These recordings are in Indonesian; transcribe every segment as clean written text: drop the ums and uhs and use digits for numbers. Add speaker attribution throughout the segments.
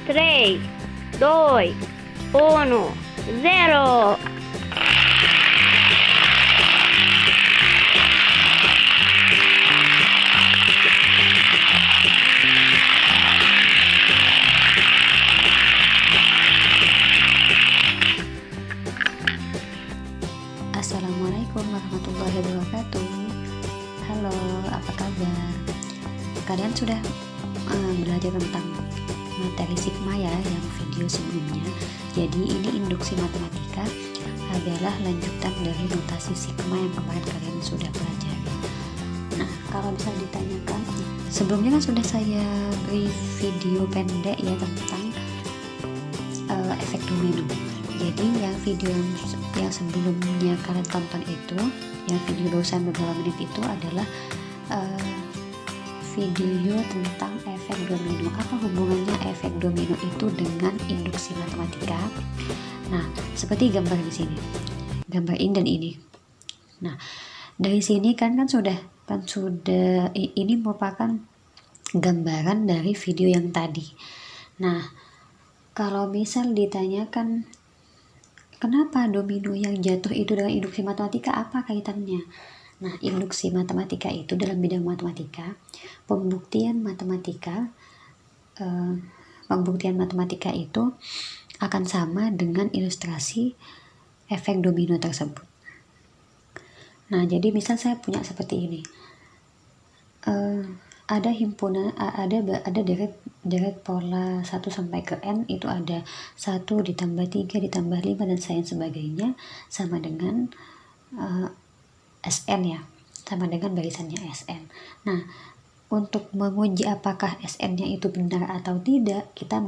Speaker 1: 3, 2, 1, 0.
Speaker 2: Assalamualaikum warahmatullahi wabarakatuh. Halo, apa kabar? Kalian sudah belajar tentang materi sigma ya, yang video sebelumnya. Jadi ini induksi matematika adalah lanjutan dari notasi sigma yang kemarin kalian sudah pelajari. Nah, kalau bisa ditanyakan, sebelumnya kan sudah saya beri video pendek ya tentang efek domino. Jadi yang video yang sebelumnya kalian tonton itu, yang video barusan beberapa menit itu adalah video tentang efek domino. Apa hubungannya efek domino itu dengan induksi matematika? Nah, seperti gambar di sini, gambar ini dan ini. Nah, dari sini kan sudah ini merupakan gambaran dari video yang tadi. Nah, kalau misal ditanyakan kenapa domino yang jatuh itu dengan induksi matematika, apa kaitannya? Nah, induksi matematika itu dalam bidang matematika, pembuktian matematika itu akan sama dengan ilustrasi efek domino tersebut. Nah, jadi misal saya punya seperti ini. Ada himpunan, ada deret pola 1 sampai ke n, itu ada 1 ditambah 3 ditambah 5 dan sebagainya, sama dengan Sn ya, sama dengan barisannya Sn. Nah, untuk menguji apakah Sn-nya itu benar atau tidak, kita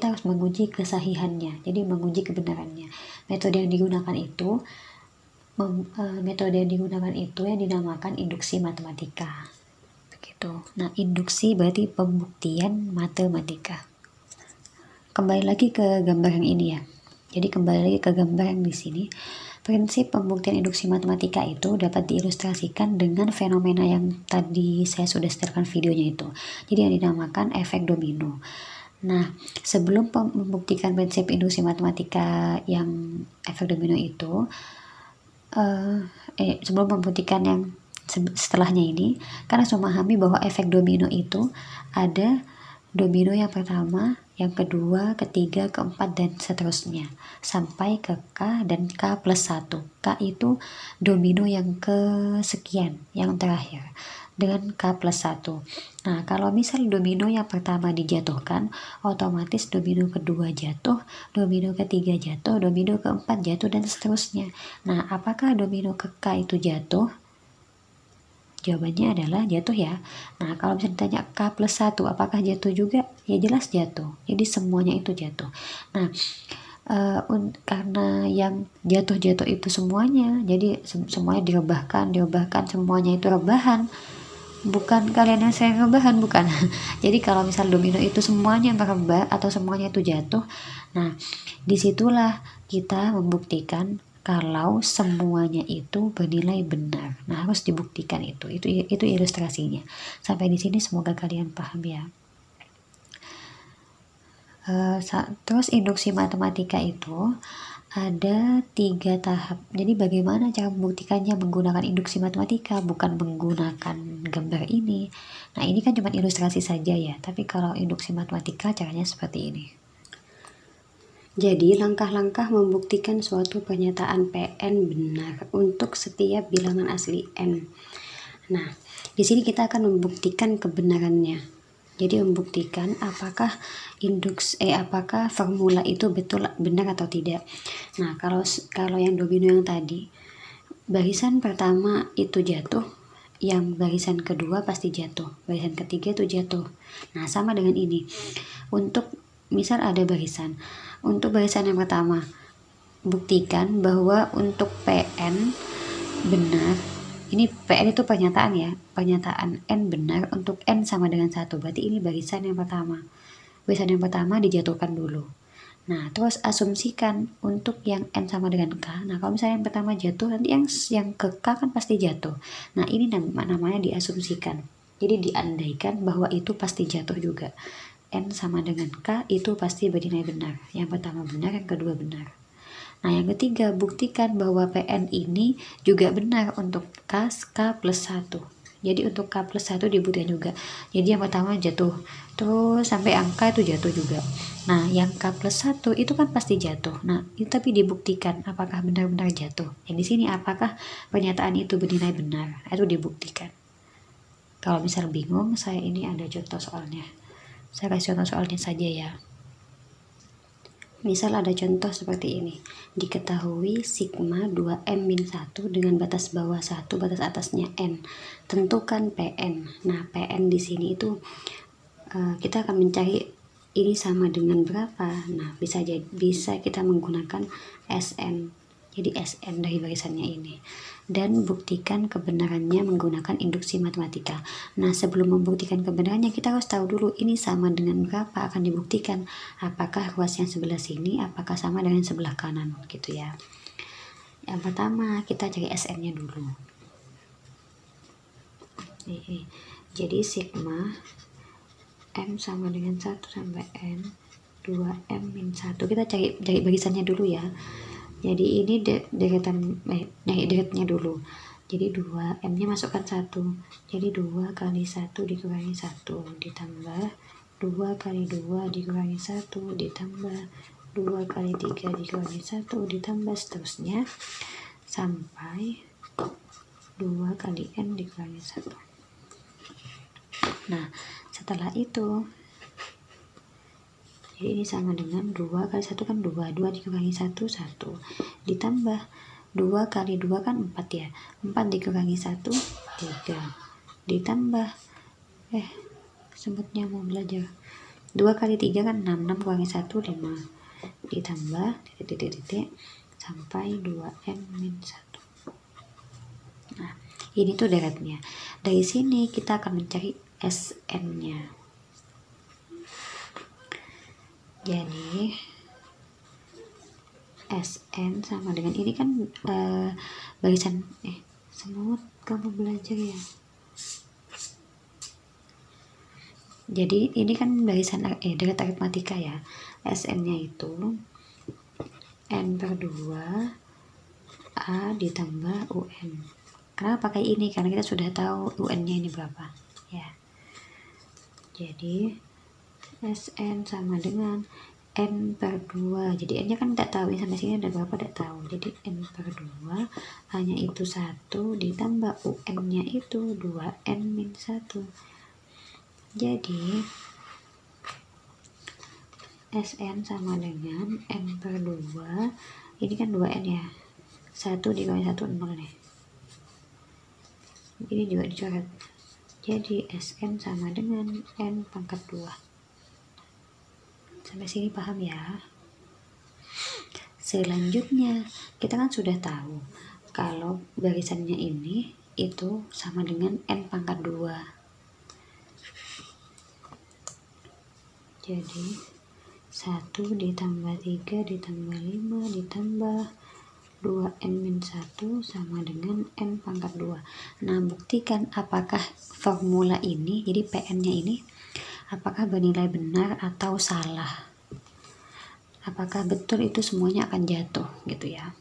Speaker 2: harus menguji kesahihannya, jadi menguji kebenarannya. Metode yang digunakan itu yang dinamakan induksi matematika. Nah, induksi berarti pembuktian matematika. Kembali lagi ke gambar yang ini ya. Jadi kembali lagi ke gambar yang di sini. Prinsip pembuktian induksi matematika itu dapat diilustrasikan dengan fenomena yang tadi saya sudah setelkan videonya itu. Jadi yang dinamakan efek domino. Nah, sebelum membuktikan prinsip induksi matematika yang efek domino itu, sebelum membuktikan yang setelahnya ini, karena harus memahami bahwa efek domino itu ada domino yang pertama, yang kedua, ketiga, keempat, dan seterusnya sampai ke K dan K plus 1. K itu domino yang kesekian, yang terakhir, dengan K plus 1. Nah, kalau misal domino yang pertama dijatuhkan, otomatis domino kedua jatuh, domino ketiga jatuh, domino keempat jatuh, dan seterusnya. Nah, apakah domino ke K itu jatuh? Jawabannya adalah jatuh ya. Nah, kalau bisa ditanya K plus 1 apakah jatuh juga? Ya jelas jatuh. Jadi semuanya itu jatuh. Nah, karena yang jatuh-jatuh itu semuanya, jadi semuanya direbahkan, semuanya itu rebahan. Bukan kalian yang saya rebahan, bukan. Jadi kalau misal domino itu semuanya merebah atau semuanya itu jatuh, nah disitulah kita membuktikan kalau semuanya itu bernilai benar. Nah, harus dibuktikan itu ilustrasinya. Sampai di sini semoga kalian paham ya. Terus induksi matematika itu ada 3 tahap. Jadi bagaimana cara membuktikannya menggunakan induksi matematika, bukan menggunakan gambar ini. Nah, ini kan cuma ilustrasi saja ya, tapi kalau induksi matematika caranya seperti ini. Jadi, langkah-langkah membuktikan suatu pernyataan Pn benar untuk setiap bilangan asli n. Nah, di sini kita akan membuktikan kebenarannya. Jadi, membuktikan apakah apakah formula itu benar atau tidak. Nah, kalau yang domino yang tadi, barisan pertama itu jatuh, yang barisan kedua pasti jatuh, barisan ketiga itu jatuh. Nah, sama dengan ini. Untuk misal ada barisan. Untuk barisan yang pertama, buktikan bahwa untuk Pn benar. Ini Pn itu pernyataan ya, pernyataan n benar untuk n sama dengan 1. Berarti ini barisan yang pertama. Barisan yang pertama dijatuhkan dulu. Nah, terus asumsikan untuk yang n sama dengan k. Nah, kalau misalnya yang pertama jatuh, nanti yang ke k kan pasti jatuh. Nah, ini namanya diasumsikan. Jadi diandaikan bahwa itu pasti jatuh juga. PN sama dengan K itu pasti bernilai benar. Yang pertama benar, yang kedua benar. Nah, yang ketiga, buktikan bahwa PN ini juga benar untuk K plus 1. Jadi untuk K plus 1 dibuktikan juga. Jadi yang pertama jatuh, terus sampai angka itu jatuh juga. Nah, yang K plus 1 itu kan pasti jatuh. Nah, itu tapi dibuktikan apakah benar-benar jatuh. Yang di sini apakah pernyataan itu bernilai benar. Itu dibuktikan. Kalau misal bingung, saya ini ada contoh soalnya. Saya kasih contoh soalnya saja ya. Misal ada contoh seperti ini. Diketahui sigma 2M-1 dengan batas bawah 1, batas atasnya N. Tentukan PN. Nah, PN di sini itu kita akan mencari ini sama dengan berapa. Nah, bisa kita menggunakan SN. Jadi SN dari barisannya ini. Dan buktikan kebenarannya menggunakan induksi matematika. Nah, sebelum membuktikan kebenarannya kita harus tahu dulu ini sama dengan berapa akan dibuktikan. Apakah ruas yang sebelah sini apakah sama dengan sebelah kanan gitu ya. Yang pertama kita cari SN-nya dulu. Jadi sigma M sama dengan 1 sampai N 2M-1. Kita cari barisannya dulu ya. Jadi ini deretnya dulu. Jadi 2M nya masukkan 1. Jadi 2 kali 1 dikurangi 1 ditambah 2 kali 2 dikurangi 1 ditambah 2 kali 3 dikurangi 1 ditambah seterusnya sampai 2 kali N dikurangi 1. Nah, setelah itu jadi ini sama dengan 2 kali 1 kan 2 dikurangi 1 ditambah 2 kali 2 kan 4 ya, 4 dikurangi 1 3 ditambah sempatnya mau belajar 2 kali 3 kan 6 kurangi 1 5 ditambah titik sampai 2N-1. Nah, ini tuh deretnya. Dari sini kita akan mencari SN-nya. Jadi SN sama dengan ini kan barisan semut kamu belajar ya. Jadi ini kan barisan deret aritmatika ya. SN-nya itu N/2 A ditambah UN. Kenapa pakai ini? Karena kita sudah tahu UN-nya ini berapa ya. Jadi SN sama dengan N/2. Jadi N nya kan tidak tahu, ini sampai sini ada berapa tidak tahu. Jadi N/2 hanya itu 1 ditambah UN nya itu 2N-1. Jadi SN sama dengan N/2. Ini kan 2N ya, 1 dikurangi 1 0 nih. Ini juga dicoret. Jadi SN sama dengan N/2. Sampai sini paham ya. Selanjutnya kita kan sudah tahu kalau barisannya ini itu sama dengan N/2. Jadi 1 ditambah 3 ditambah 5 ditambah 2N-1 sama dengan N/2. Nah, buktikan apakah formula ini, jadi PN-nya ini apakah bernilai benar atau salah. Apakah betul itu semuanya akan jatuh gitu ya.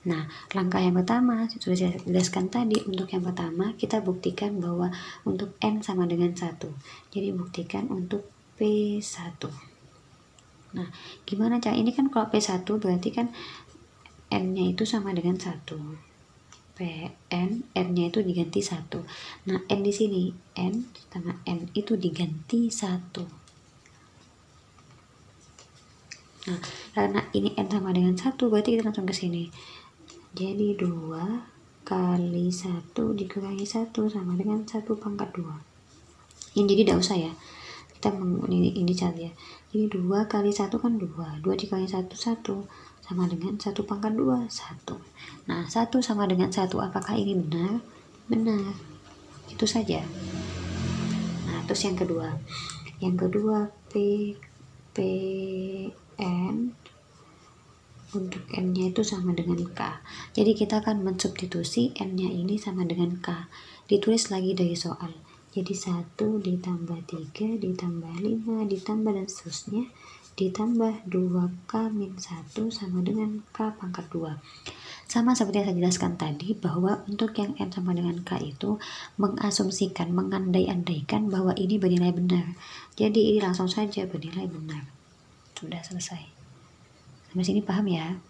Speaker 2: Nah, langkah yang pertama sudah saya jelaskan tadi. Untuk yang pertama kita buktikan bahwa untuk N sama dengan 1. Jadi buktikan untuk P1. Nah, gimana cara ini kan kalau P1 berarti kan N-nya itu sama dengan 1. PN, N-nya itu diganti 1. Nah, N di sini, N sama N itu diganti 1. Nah, karena ini N sama dengan 1, berarti kita langsung ke sini. Jadi 2 kali 1 dikurangi 1 sama dengan 1/2. Ini jadi tidak usah ya. Kita ini cari ya. Jadi 2 kali 1 kan 2. 2 dikurangi 1 sama dengan 1/2 1. Nah, 1 sama dengan 1 apakah ini benar? Benar. Itu saja. Nah, terus yang kedua. Yang kedua PN untuk N-nya itu sama dengan K. Jadi kita akan mensubstitusi N-nya ini sama dengan K. Ditulis lagi dari soal. Jadi 1 ditambah 3 ditambah 5 ditambah dan seterusnya ditambah 2K min 1 sama dengan K pangkat 2. Sama seperti yang saya jelaskan tadi, bahwa untuk yang N sama dengan K itu mengasumsikan, mengandai-andaikan bahwa ini bernilai benar. Jadi ini langsung saja bernilai benar. Sudah selesai. Sampai sini paham ya?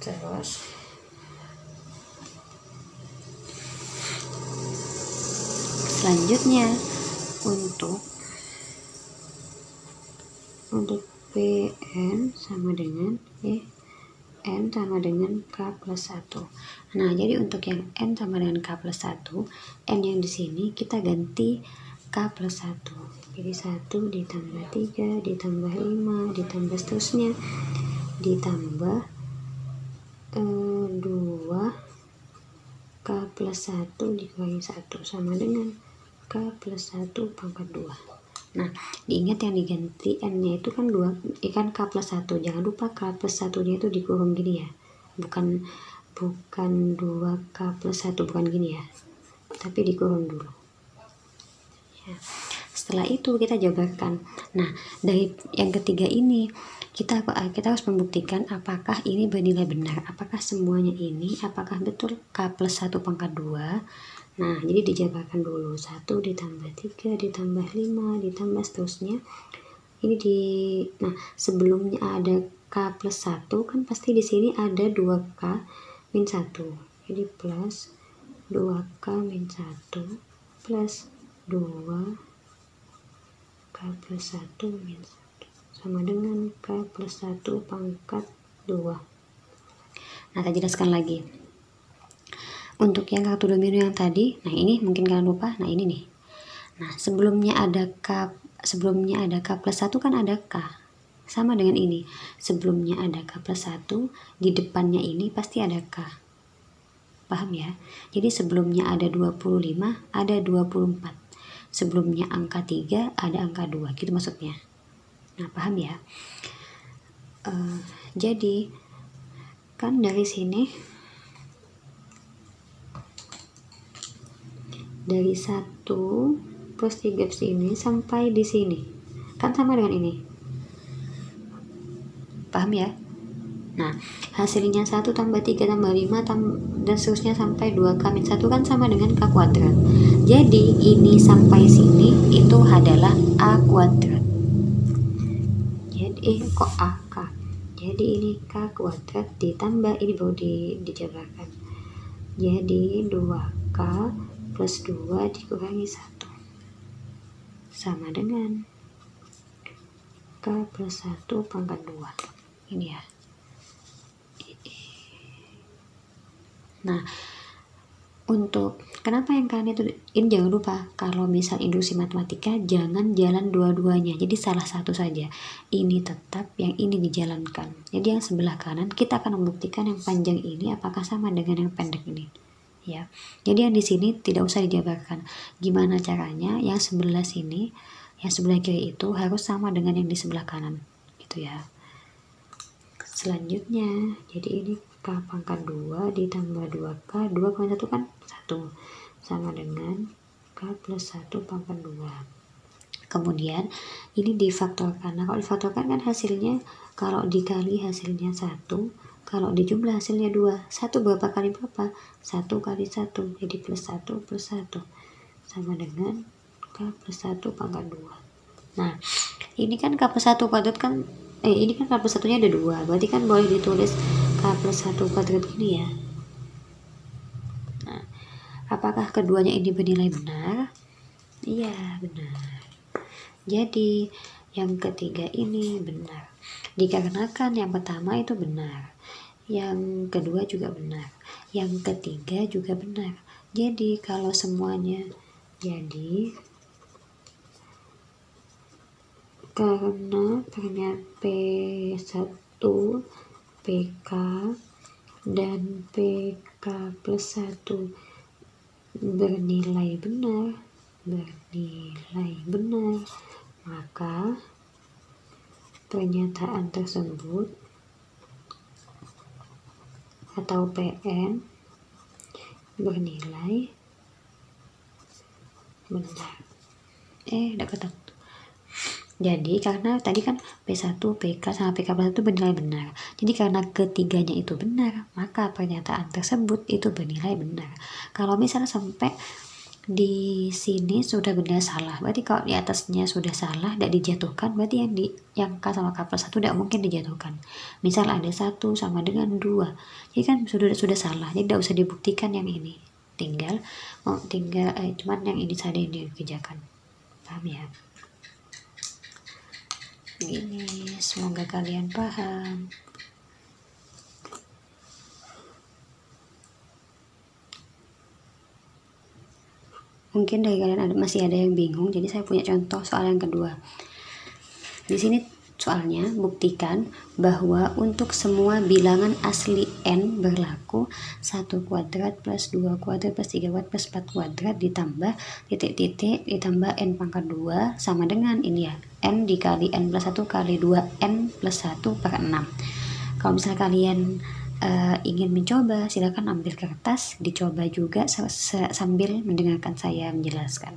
Speaker 2: Terus selanjutnya untuk PN sama dengan N sama dengan K plus 1. Nah, jadi untuk yang N sama dengan K plus 1, N yang di sini kita ganti K plus 1. Jadi 1 ditambah 3 ditambah 5 ditambah seterusnya ditambah 2 K plus 1 dikurangi 1 sama dengan K plus 1 pangkat 2. Nah, diingat yang diganti N-nya itu kan 2, ikan K plus 1. Jangan lupa K plus 1-nya itu dikurung gini ya. Bukan 2K plus 1, bukan gini ya. Tapi dikurung dulu. Ya. Setelah itu kita jabarkan. Nah, dari yang ketiga ini kita harus membuktikan apakah ini bernilai benar. Apakah semuanya ini, apakah betul K plus 1 pangkat 2. Nah, jadi dijabarkan dulu. 1 ditambah 3 ditambah 5 ditambah seterusnya. Nah, sebelumnya ada K plus 1 kan pasti di sini ada 2K min 1. Jadi plus 2K min 1 plus 2K plus 1 min 1 sama dengan K plus 1 pangkat 2. Nah, saya jelaskan lagi. Untuk yang kartu domino yang tadi, nah ini mungkin kalian lupa, nah ini nih. Nah, sebelumnya ada K plus 1 kan ada K. Sama dengan ini. Sebelumnya ada K plus 1, di depannya ini pasti ada K. Paham ya? Jadi sebelumnya ada 25, ada 24. Sebelumnya angka 3, ada angka 2. Gitu maksudnya. Nah, paham ya? Jadi, kan dari sini dari 1 plus 3 sini sampai di sini kan sama dengan ini, paham ya? Nah, hasilnya 1 tambah 3 tambah 5 dan seterusnya sampai 2K min 1 kan sama dengan K kuadrat. Jadi ini sampai sini itu adalah A kuadrat. Jadi kok AK, jadi ini K kuadrat ditambah ini baru dijabarkan. Jadi 2K plus 2 dikurangi 1 sama dengan K plus 1 pangkat 2. Ini ya. Nah, untuk kenapa yang kalian itu, ini jangan lupa kalau misal induksi matematika jangan jalan dua-duanya, jadi salah satu saja. Ini tetap, yang ini dijalankan. Jadi yang sebelah kanan kita akan membuktikan yang panjang ini apakah sama dengan yang pendek ini. Ya, jadi yang di sini tidak usah dijabarkan. Gimana caranya? Yang sebelah sini, yang sebelah kiri itu harus sama dengan yang di sebelah kanan, gitu ya. Selanjutnya, jadi ini K pangkat 2 ditambah 2K, 2 kali 1 kan 1, sama dengan K plus 1 pangkat 2. Kemudian ini difaktorkan. Nah, kalau difaktorkan kan hasilnya, kalau dikali hasilnya 1, kalau dijumlah hasilnya 2. 1 berapa kali berapa? 1 kali 1. Jadi plus 1 plus 1. Sama dengan K plus 1 pangkat 2. Nah, ini kan K plus 1 kuadrat kan, ini kan K plus 1-nya ada 2. Berarti kan boleh ditulis K plus 1 kuadrat gini ya. Nah, apakah keduanya ini bernilai benar? Iya, benar. Jadi, yang ketiga ini benar. Dikarenakan yang pertama itu benar. Yang kedua juga benar. Yang ketiga juga benar. Jadi kalau semuanya jadi karena ternyata P1, PK dan PK plus 1 bernilai benar, maka pernyataan tersebut atau PN bernilai benar. Udah ketemu. Jadi karena tadi kan P1, PK sama PK plus 1 bernilai benar. Jadi karena ketiganya itu benar, maka pernyataan tersebut itu bernilai benar. Kalau misalnya sampai di sini sudah benar salah, berarti kalau di atasnya sudah salah tidak dijatuhkan, berarti yang K sama K plus 1 tidak mungkin dijatuhkan. Misal ada 1 sama dengan 2, jadi kan sudah salah, jadi tidak usah dibuktikan yang ini. Tinggal cuman yang ini saja yang dikerjakan. Paham ya? Ini semoga kalian paham. Mungkin dari kalian masih ada yang bingung, jadi saya punya contoh soal yang kedua. Di sini soalnya buktikan bahwa untuk semua bilangan asli n berlaku 1 kuadrat plus 2 kuadrat plus 3 kuadrat plus 4 kuadrat ditambah titik-titik ditambah n pangkat 2 sama dengan ini ya, n dikali n plus 1 kali 2n plus 1 per 6. Kalau misalnya kalian ingin mencoba, silakan ambil kertas, dicoba juga sambil mendengarkan saya menjelaskan.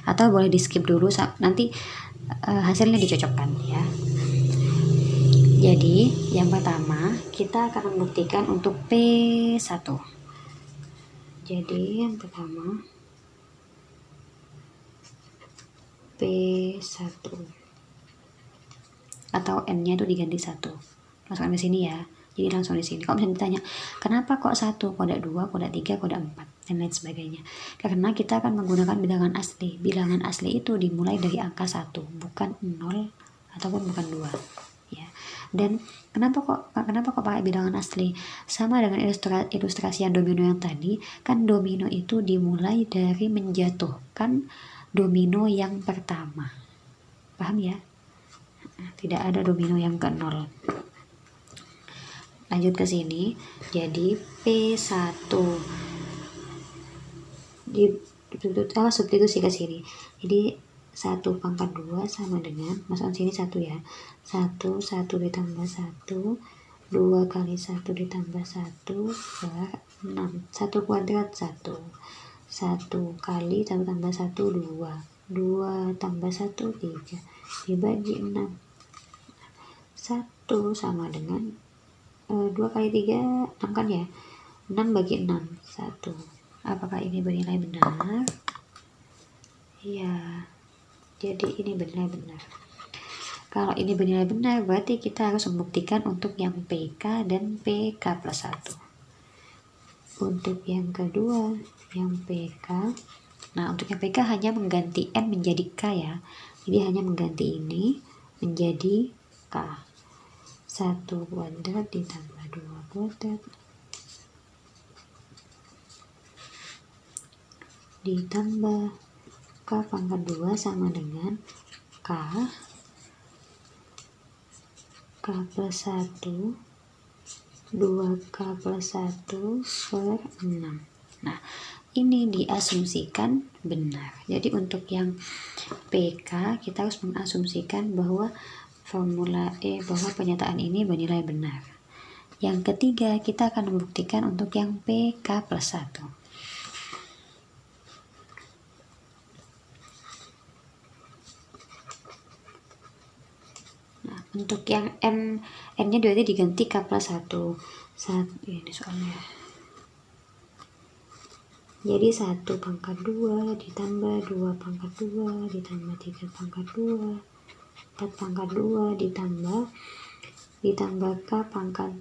Speaker 2: Atau boleh di skip dulu, nanti hasilnya dicocokkan ya. Jadi yang pertama kita akan membuktikan untuk P1. Jadi yang pertama P1 atau n-nya itu diganti 1. Masukkan ke sini ya. Jadi langsung di sini. Kalau misalnya ditanya, kenapa kok 1, kok ada 2, kok ada 3, kok ada 4, dan lain sebagainya. Karena kita akan menggunakan bilangan asli. Bilangan asli itu dimulai dari angka 1, bukan 0 ataupun bukan 2. Ya. Dan kenapa kok pakai bilangan asli? Sama dengan ilustrasi yang domino yang tadi, kan domino itu dimulai dari menjatuhkan domino yang pertama. Paham ya? Tidak ada domino yang ke 0. Lanjut ke sini, jadi P1 substitusi ke sini. Jadi 1 pangkat 2 sama dengan, masukkan sini 1 ya, 1 ditambah 1, 2 kali 1 ditambah 1 per 6, 1 kuadrat 1 kali 1 tambah 1 2 tambah 1 3 dibagi 6, 1 sama dengan 2 kali 3 6 kan ya, 6 bagi 6 1. Apakah ini bernilai benar? Iya, jadi ini bernilai benar. Kalau ini bernilai benar, berarti kita harus membuktikan untuk yang PK dan PK plus 1. Untuk yang kedua, yang PK, nah untuk yang PK hanya mengganti N menjadi K ya, jadi hanya mengganti ini menjadi K. 1 kuadrat ditambah 2 kuadrat ditambah K pangkat 2 sama dengan K plus 1 2K plus 1 per 6. Nah ini diasumsikan benar. Jadi untuk yang PK kita harus mengasumsikan bahwa bahwa pernyataan ini bernilai benar. Yang ketiga, kita akan membuktikan untuk yang PK plus 1. Nah, untuk yang N-nya berarti diganti K plus 1. Ini soalnya. Jadi 1 pangkat 2 ditambah 2 pangkat 2 ditambah 3 pangkat 2 4 pangkat 2 ditambah K pangkat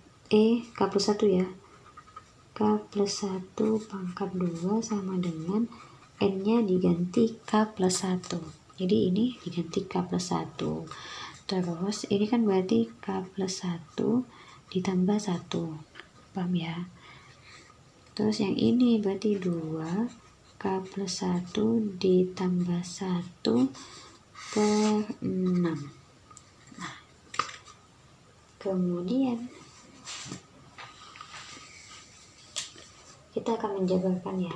Speaker 2: K plus 1 ya, K plus 1 pangkat 2 sama dengan N nya diganti K plus 1. Jadi ini diganti K plus 1. Terus ini kan berarti K plus 1 ditambah 1. Paham ya? Terus yang ini berarti 2 K plus 1 ditambah 1 per 6. Nah, kemudian kita akan menjabarkan ya.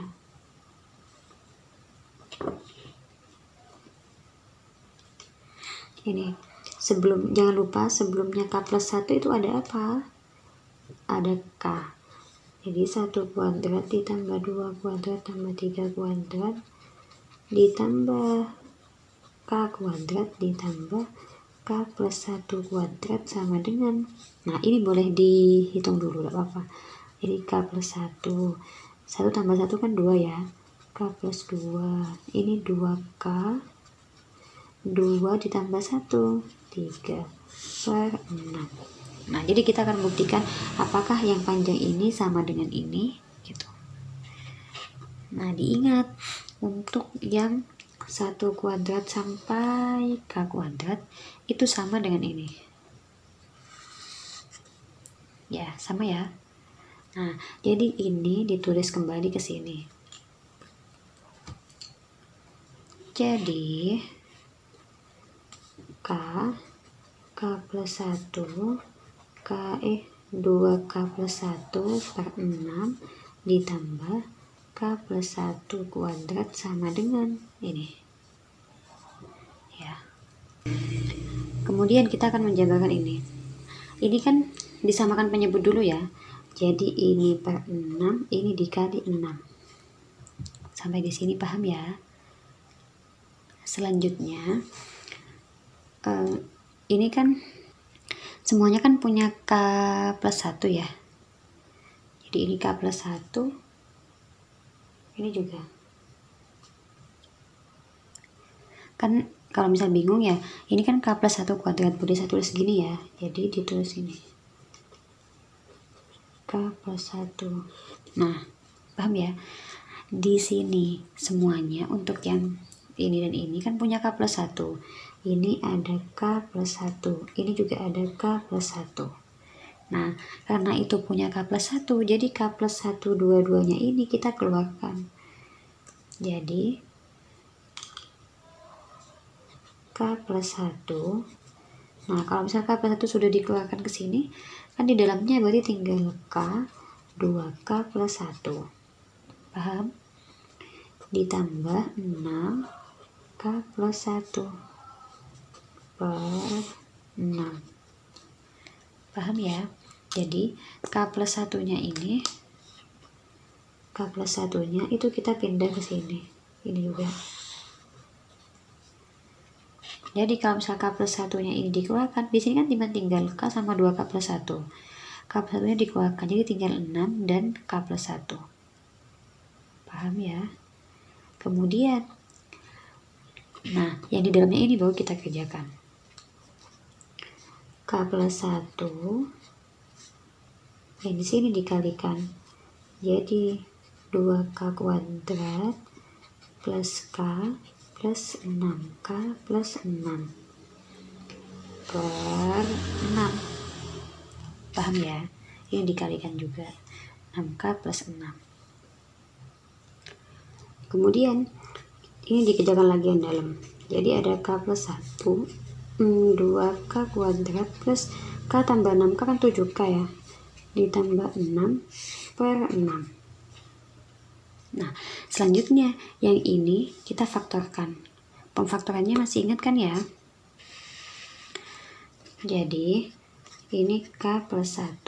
Speaker 2: Ini jangan lupa sebelumnya K plus 1 itu ada apa? Ada K. Jadi 1 kuadrat ditambah 2 kuadrat tambah 3 kuadrat ditambah K kuadrat ditambah K plus 1 kuadrat sama dengan, nah ini boleh dihitung dulu, gak apa-apa. Jadi K plus 1 tambah 1 kan 2 ya, K plus 2, ini 2K, 2 ditambah 1, 3 per 6. Nah, jadi kita akan buktikan apakah yang panjang ini sama dengan ini, gitu. Nah, diingat, untuk yang 1 kuadrat sampai K kuadrat, itu sama dengan ini. Ya, sama ya. Nah, jadi ini ditulis kembali ke sini. Jadi, K plus 1, 2K plus 1 per 6 ditambah K plus 1 kuadrat sama dengan ini. Ya. Kemudian kita akan menjabarkan ini. Ini kan disamakan penyebut dulu ya. Jadi ini per 6, ini dikali 6. Sampai di sini paham ya? Selanjutnya, ini kan semuanya kan punya K plus 1 ya. Jadi ini K plus 1, ini juga. Kan kalau misal bingung ya, ini kan K plus 1 kuadrat, boleh saya tulis segini ya. Jadi ditulis ini. K plus 1. Nah, paham ya? Di sini semuanya untuk yang ini dan ini kan punya K plus 1. Ini ada K plus 1. Ini juga ada K plus 1. Nah, karena itu punya K plus 1, jadi K plus 1 dua-duanya ini kita keluarkan. Jadi, K plus 1. Nah, kalau misalnya K plus 1 sudah dikeluarkan ke sini, kan di dalamnya berarti tinggal K, 2K plus 1. Paham? Ditambah 6 K plus 1 per 6. Paham ya? Jadi K plus 1-nya ini, K plus 1-nya itu kita pindah ke sini. Ini juga. Jadi kalau misalnya K plus 1-nya ini dikeluarkan, di sini kan tinggal K sama 2K plus 1. K plus 1-nya dikeluarkan, jadi tinggal 6 dan K plus 1. Paham ya? Kemudian, nah, yang di dalamnya ini baru kita kerjakan. K plus 1, yang di sini dikalikan. Jadi, 2K kuadrat plus K plus 6K plus 6 per 6. Paham ya? Ini dikalikan juga. 6K plus 6. Kemudian, ini dikerjakan lagi yang dalam. Jadi ada K plus 1, 2K kuadrat plus K tambah 6K kan 7K ya. Ditambah 6 per 6. Nah, selanjutnya yang ini kita faktorkan. Pemfaktorannya masih ingat kan ya? Jadi, ini K plus 1.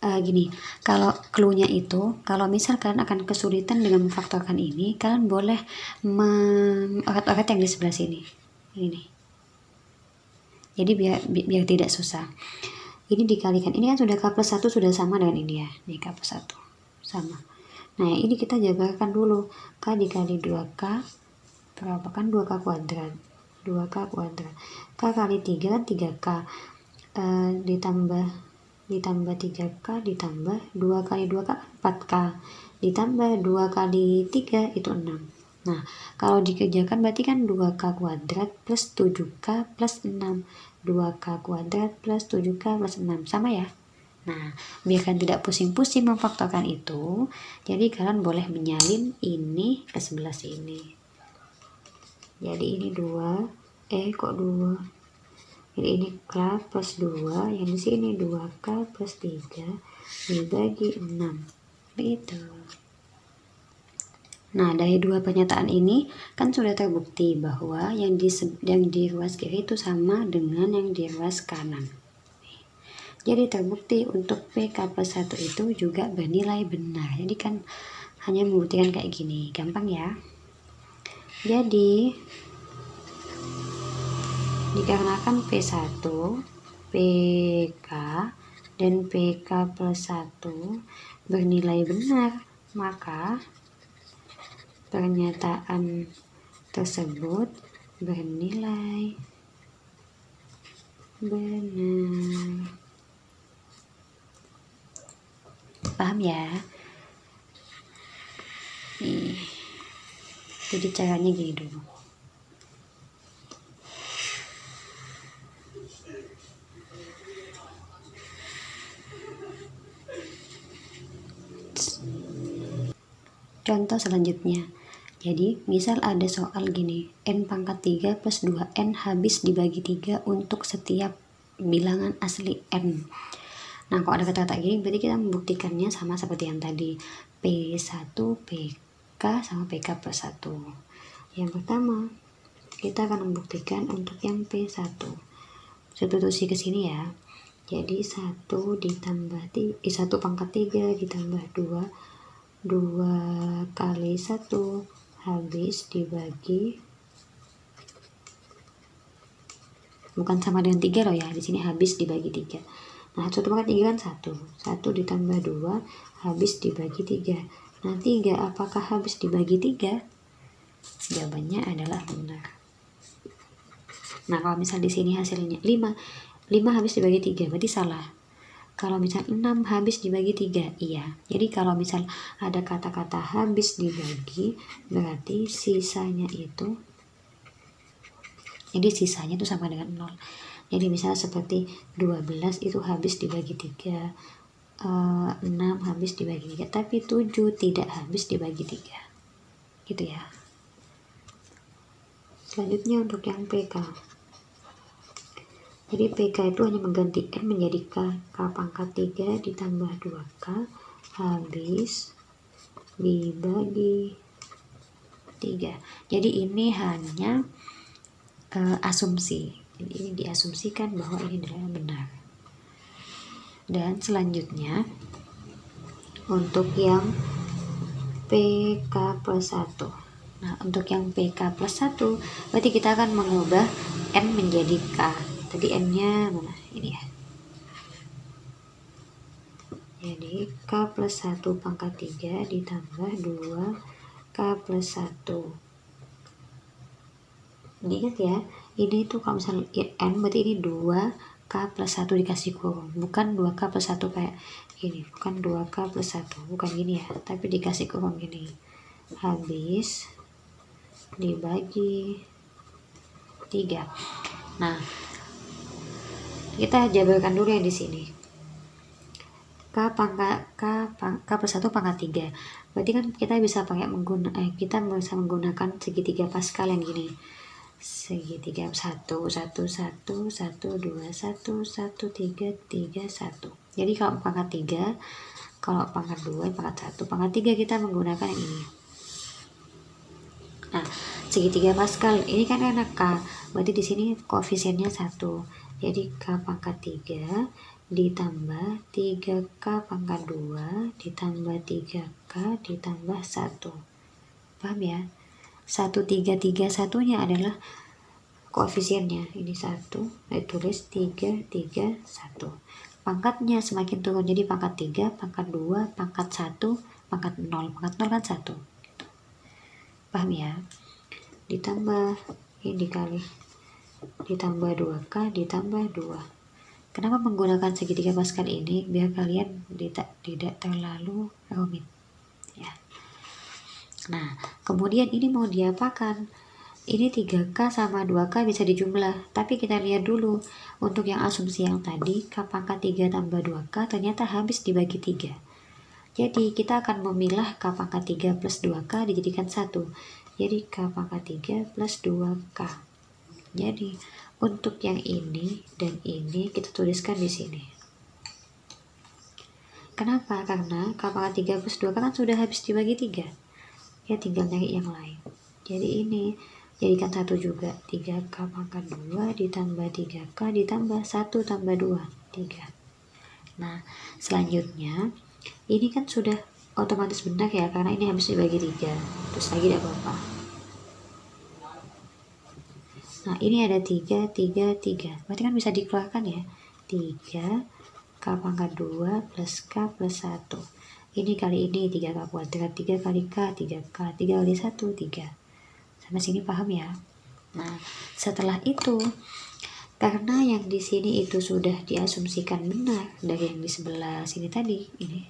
Speaker 2: Gini, kalau clue-nya itu, kalau misal kalian akan kesulitan dengan memfaktorkan ini, kalian boleh mengoret-oret yang di sebelah sini. Ini nih. Jadi biar tidak susah. Ini dikalikan. Ini kan sudah K plus 1 sudah sama dengan ini ya. Ini K plus 1. Sama. Nah, ini kita jabarkan dulu. K dikali 2K, berapa kan 2K kuadrat. 2K kuadrat. K kali 3 kan 3K. Ditambah 3K ditambah 2 kali 2K 4K ditambah 2 kali 3 itu 6. Nah, kalau dikerjakan berarti kan 2K kuadrat plus 7K plus 6. 2K kuadrat plus 7K plus 6. Sama ya? Nah, biar kalian tidak pusing-pusing memfaktorkan itu, jadi kalian boleh menyalin ini ke sebelah sini. Jadi ini 2, kok 2? Jadi ini K plus 2, yang di sini 2K plus 3 dibagi 6. Begitu. Nah, dari dua pernyataan ini kan sudah terbukti bahwa yang di ruas kiri itu sama dengan yang di ruas kanan. Jadi terbukti untuk PK plus 1 itu juga bernilai benar. Jadi kan hanya membuktikan kayak gini. Gampang ya. Jadi dikarenakan P1, PK, dan PK plus 1 bernilai benar, maka pernyataan tersebut bernilai benar. Paham ya? Nih. Jadi caranya gini dulu. Contoh selanjutnya. Jadi, misal ada soal gini, n pangkat 3 plus 2n habis dibagi 3 untuk setiap bilangan asli n. Nah, kalau ada kata-kata gini, berarti kita membuktikannya sama seperti yang tadi. P1, PK, sama PK plus 1. Yang pertama, kita akan membuktikan untuk yang P1. Substitusi ke sini ya. Jadi, 1 ditambah 1 pangkat 3 ditambah 2 kali 1 habis dibagi, bukan sama dengan 3 loh ya, di sini habis dibagi 3. Nah, 1 pangkat 3 kan 1 ditambah 2 habis dibagi 3. Nah, 3 apakah habis dibagi 3? Jawabannya adalah benar. Nah, kalau misal di sini hasilnya 5 habis dibagi 3 berarti salah. Kalau misal 6 habis dibagi 3, iya. Jadi kalau misal ada kata-kata habis dibagi, berarti sisanya itu, jadi sisanya itu sama dengan 0. Jadi misalnya seperti 12 itu habis dibagi 3, 6 habis dibagi 3, tapi 7 tidak habis dibagi 3. Gitu ya. Selanjutnya untuk yang PK. Jadi PK itu hanya mengganti N menjadi K. K pangkat 3 ditambah 2K habis dibagi 3. Jadi ini hanya asumsi. Jadi ini diasumsikan bahwa ini adalah benar. Dan selanjutnya untuk yang PK plus 1. Nah, untuk yang PK plus 1 berarti kita akan mengubah N menjadi K. Tadi N-nya mana? Ini ya. Jadi K plus 1 pangkat 3 ditambah 2K plus 1. Ingat ya, ini tuh kalau misalnya N berarti ini 2K plus 1 dikasih kurung. Bukan 2K plus 1 kayak gini. Bukan 2K plus 1. Bukan gini ya, tapi dikasih kurung gini. Habis dibagi 3. Nah, kita jabarkan dulu yang di sini. K plus 1 pangkat 3. Berarti kan kita bisa pakai kita bisa menggunakan segitiga Pascal yang gini. Segitiga 1 1 1 1 2 1 1 3 3 1. Jadi kalau pangkat 3, kalau pangkat 2 pangkat 1, pangkat 3 kita menggunakan yang ini. Nah, segitiga Pascal ini kan enak K. Berarti di sini koefisiennya 1. Jadi K pangkat 3 ditambah 3K pangkat 2 ditambah 3K ditambah 1. Paham ya? 1 3 3 1-nya adalah koefisiennya. Ini 1, tulis 3 3 1. Pangkatnya semakin turun, jadi pangkat 3, pangkat 2, pangkat 1, pangkat 0. Pangkat 0 kan 1. Paham ya? Ditambah ini dikali, ditambah 2K ditambah 2. Kenapa menggunakan segitiga Pascal ini? Biar kalian tidak terlalu rumit ya. Nah, kemudian ini mau diapakan? Ini 3K sama 2K bisa dijumlah, tapi kita lihat dulu untuk yang asumsi yang tadi, K pangkat 3 tambah 2K ternyata habis dibagi 3. Jadi kita akan memilah K pangkat 3 plus 2K dijadikan 1. Jadi K pangkat 3 plus 2K. Jadi untuk yang ini dan ini kita tuliskan di sini. Kenapa? Karena K pangkat 3 plus 2K kan sudah habis dibagi 3. Ya tinggal nyari yang lain. Jadi ini jadikan 1 juga. 3K pangkat 2 ditambah 3K ditambah 1 tambah 2, 3. Nah, selanjutnya ini kan sudah otomatis benar ya, karena ini habis dibagi 3. Terus lagi tidak apa-apa. Nah, ini ada 3, 3, 3. Berarti kan bisa dikeluarkan ya. 3 K pangkat 2 plus K plus 1. Ini kali ini 3K kuadrat, 3 kali K, 3K, 3 kali 1, 3. Sampai sini paham ya? Nah, setelah itu, karena yang di sini itu sudah diasumsikan benar dari yang di sebelah sini tadi, ini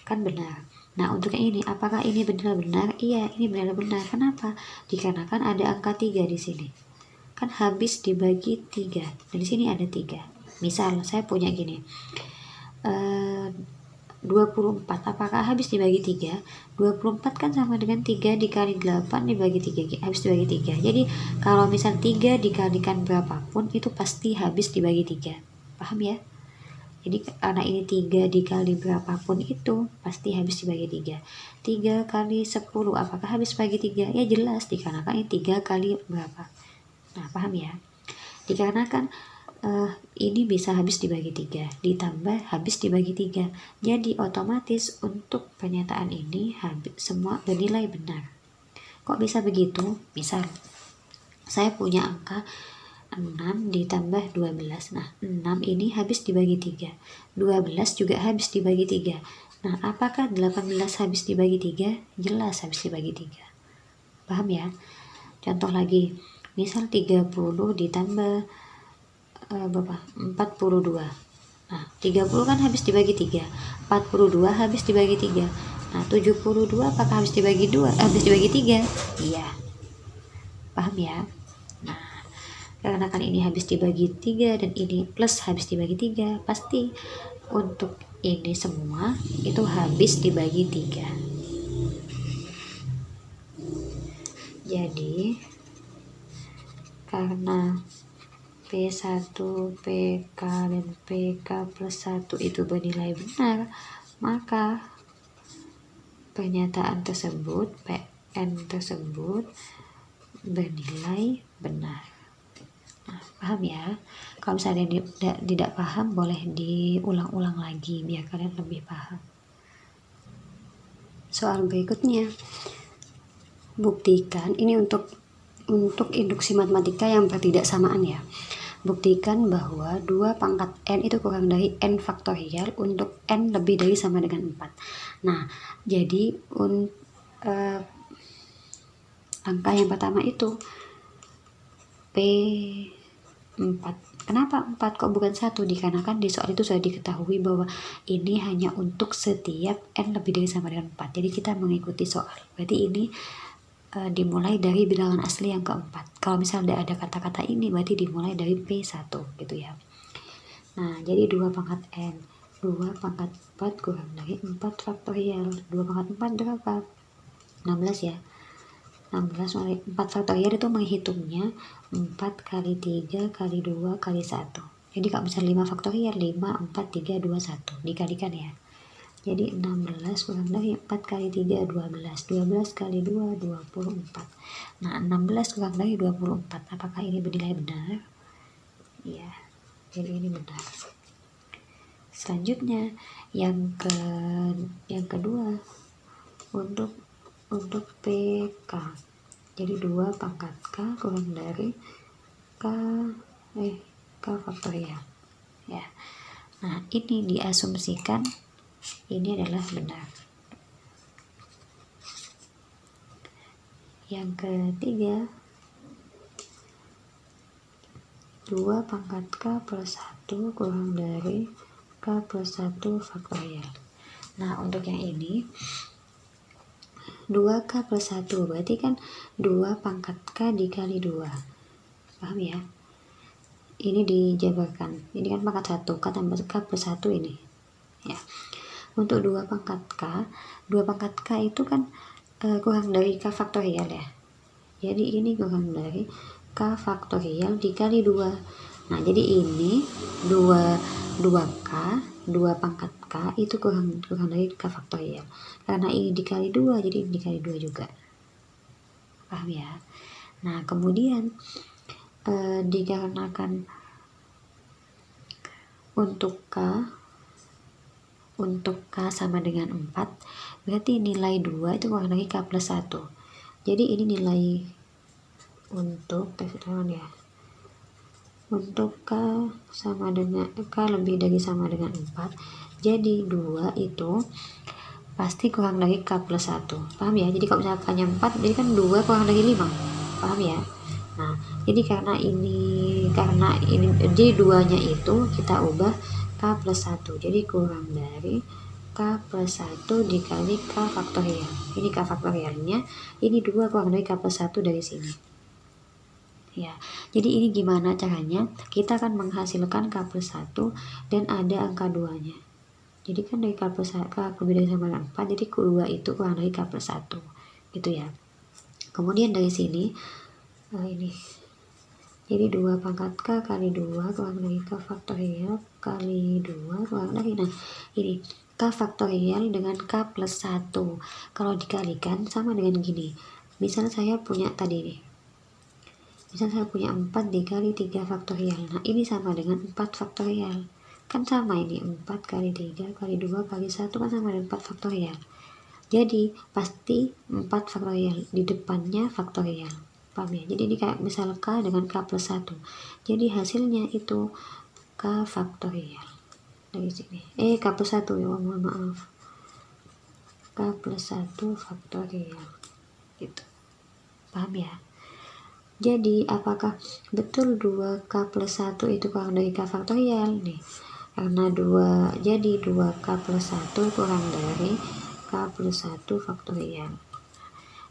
Speaker 2: kan benar. Nah, untuk yang ini, apakah ini benar-benar? Iya, ini benar-benar. Kenapa? Dikarenakan ada angka 3 di sini. Kan habis dibagi 3. Dan di sini ada 3. Misal, saya punya gini. 24. Apakah habis dibagi 3? 24 kan sama dengan 3 dikali 8 dibagi 3. Habis dibagi 3. Jadi, kalau misal 3 dikalikan berapapun, itu pasti habis dibagi 3. Paham ya? Jadi karena ini 3 dikali berapapun itu pasti habis dibagi 3. 3 kali 10 apakah habis bagi 3? Ya jelas, dikarenakan ini 3 kali berapa. Nah, paham ya? Dikarenakan ini bisa habis dibagi 3 ditambah habis dibagi 3. Jadi otomatis untuk pernyataan ini habis semua bernilai benar. Kok bisa begitu? Misal saya punya angka 6 ditambah 12. Nah, 6 ini habis dibagi 3. 12 juga habis dibagi 3. Nah, apakah 18 habis dibagi 3? Jelas habis dibagi 3. Paham ya? Contoh lagi. Misal 30 ditambah berapa? 42. Nah, 30 kan habis dibagi 3. 42 habis dibagi 3. Nah, 72 apakah habis dibagi 2? Habis dibagi 3? Iya. Paham ya? Karena kan ini habis dibagi 3 dan ini plus habis dibagi 3, pasti untuk ini semua itu habis dibagi 3. Jadi karena P1, PK, dan PK plus 1 itu bernilai benar, maka pernyataan tersebut, PN tersebut bernilai benar. Nah, paham ya? Kalau misalnya tidak paham, boleh diulang-ulang lagi biar kalian lebih paham. Soal berikutnya, buktikan ini untuk induksi matematika yang bertidaksamaan ya. Buktikan bahwa 2 pangkat n itu kurang dari n faktorial untuk n lebih dari sama dengan 4. Nah, jadi angka yang pertama itu P4. Kenapa 4 kok bukan 1? Dikarenakan di soal itu sudah diketahui bahwa ini hanya untuk setiap n lebih dari sama dengan 4. Jadi kita mengikuti soal. Berarti ini dimulai dari bilangan asli yang keempat. Kalau misalnya ada kata-kata ini berarti dimulai dari P1 gitu ya. Nah, jadi 2 pangkat n. 2 pangkat 4 kurang dari 4 faktorial. 2 pangkat 4 berapa? 16 ya. 16 kali 4 faktorial itu menghitungnya 4 kali 3 kali 2 kali 1. Jadi kalau misalnya 5 faktorial 5, 4, 3, 2, 1 dikalikan ya. Jadi 16 kurang dari 4 kali 3 12. 12 kali 2 24. Nah, 16 kurang dari 24. Apakah ini bernilai benar? Iya. Jadi ini benar. Selanjutnya yang kedua untuk PK. Jadi 2 pangkat K kurang dari K faktorial. Ya. Nah, ini diasumsikan ini adalah benar. Yang ketiga, 2 pangkat K plus 1 kurang dari K plus 1 faktorial. Nah, untuk yang ini 2K plus 1 berarti kan 2 pangkat K dikali 2. Paham ya? Ini dijabarkan. Ini kan pangkat 1, K tambah K plus 1 ini. Ya. Untuk 2 pangkat K itu kan kurang dari K faktorial ya. Jadi ini kurang dari K faktorial dikali 2. Nah, jadi ini 2K 2 pangkat K itu kurang dari K faktorial. Karena ini dikali 2, jadi ini dikali 2 juga. Paham ya? Nah, kemudian dikarenakan untuk K sama dengan 4, berarti nilai 2 itu kurang dari K plus 1. Jadi ini nilai untuk teks ulangan ya. Untuk K sama dengan K lebih dari sama dengan 4, jadi 2 itu pasti kurang dari K plus 1. Paham ya? Jadi kalau misalnya 4, jadi kan 2 kurang dari 5. Paham ya? Nah, jadi karena ini jadi 2-nya itu kita ubah K plus 1. Jadi kurang dari K plus 1 dikali K faktorial. Ini K faktorialnya, ini 2 kurang dari K plus 1 dari sini. Ya, jadi ini gimana caranya? Kita akan menghasilkan K plus 1 dan ada angka 2-nya. Jadi kan dari K plus 1, K lebih dari sama dengan 4, jadi 2 itu kurang dari K plus 1. Gitu ya. Kemudian dari sini, ini. Jadi 2 pangkat K kali 2 kurang dari K faktorial kali 2 kurang dari, nah ini K faktorial dengan K plus 1. Kalau dikalikan sama dengan gini. Misal saya punya tadi nih. Misal saya punya 4 dikali 3 faktorial. Nah, ini sama dengan 4 faktorial. Kan sama ini, 4 kali 3 kali 2 kali 1 kan sama dengan 4 faktorial. Jadi, pasti 4 faktorial. Di depannya faktorial. Paham ya? Jadi, ini kayak misal K dengan K plus 1. Jadi, hasilnya itu K faktorial. Dari sini. K plus 1 ya, mohon maaf. K plus 1 faktorial. Gitu. Paham ya? Jadi, apakah betul 2K plus 1 itu kurang dari K faktorial? Nih, karena 2, jadi 2K plus 1 kurang dari K plus 1 faktorial.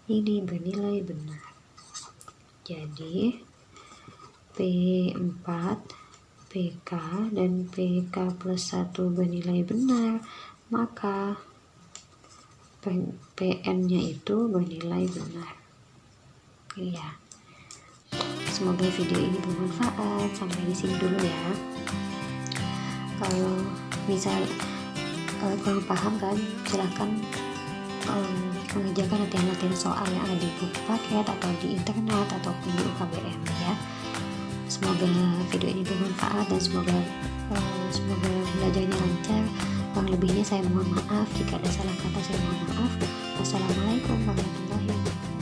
Speaker 2: Ini bernilai benar. Jadi, P4, PK, dan PK plus 1 bernilai benar. Maka, PN-nya itu bernilai benar. Iya. Semoga video ini bermanfaat. Sampai di sini dulu ya. Kalau misal kurang paham kan, silahkan mengerjakan latihan-latihan soal yang ada di buku paket atau di internet ataupun di UKBM ya. Semoga video ini bermanfaat dan semoga belajarnya lancar. Yang lebihnya saya mohon maaf, jika ada salah kata saya mohon maaf. Wassalamualaikum warahmatullahi wabarakatuh.